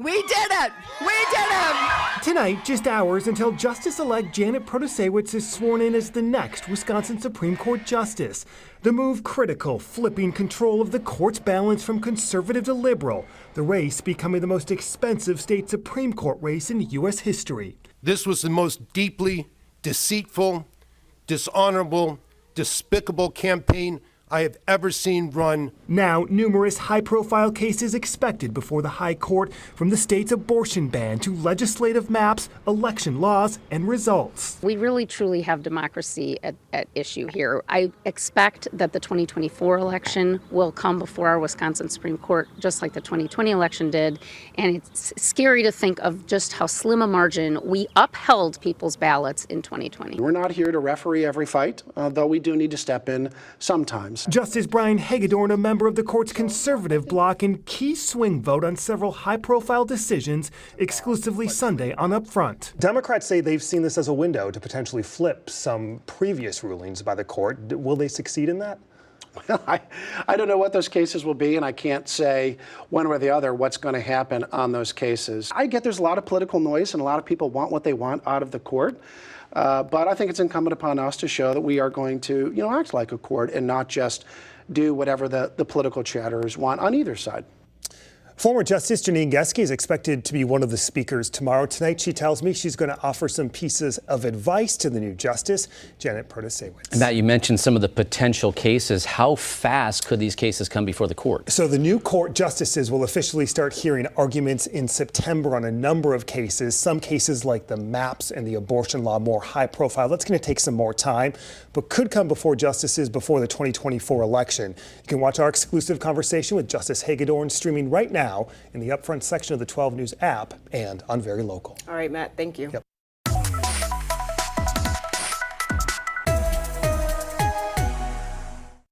We did it! We did it! Tonight, just hours until Justice-elect Janet Protasiewicz is sworn in as the next Wisconsin Supreme Court Justice. The move critical, flipping control of the court's balance from conservative to liberal, the race becoming the most expensive state Supreme Court race in U.S. history. This was the most deeply deceitful, dishonorable, despicable campaign I have ever seen run. Now, numerous high-profile cases expected before the High Court, from the state's abortion ban to legislative maps, election laws, and results. We really truly have democracy at issue here. I expect that the 2024 election will come before our Wisconsin Supreme Court, just like the 2020 election did. And it's scary to think of just how slim a margin we upheld people's ballots in 2020. We're not here to referee every fight, though we do need to step in sometimes. Justice Brian Hagedorn, a member of the court's conservative bloc, in key swing vote on several high-profile decisions, exclusively Sunday on Upfront. Democrats say they've seen this as a window to potentially flip some previous rulings by the court. Will they succeed in that? Well, I don't know what those cases will be, and I can't say one way or the other what's going to happen on those cases. I get there's a lot of political noise, and a lot of people want what they want out of the court. But I think it's incumbent upon us to show that we are going to, act like a court and not just do whatever the political chatters want on either side. Former Justice Janine Geske is expected to be one of the speakers tomorrow. Tonight, she tells me she's going to offer some pieces of advice to the new justice, Janet Protasiewicz. Matt, you mentioned some of the potential cases. How fast could these cases come before the court? So the new court justices will officially start hearing arguments in September on a number of cases. Some cases like the maps and the abortion law, more high profile. That's going to take some more time, but could come before justices before the 2024 election. You can watch our exclusive conversation with Justice Hagedorn streaming right now in the Upfront section of the 12 News app and on Very Local. All right, Matt, thank you. Yep.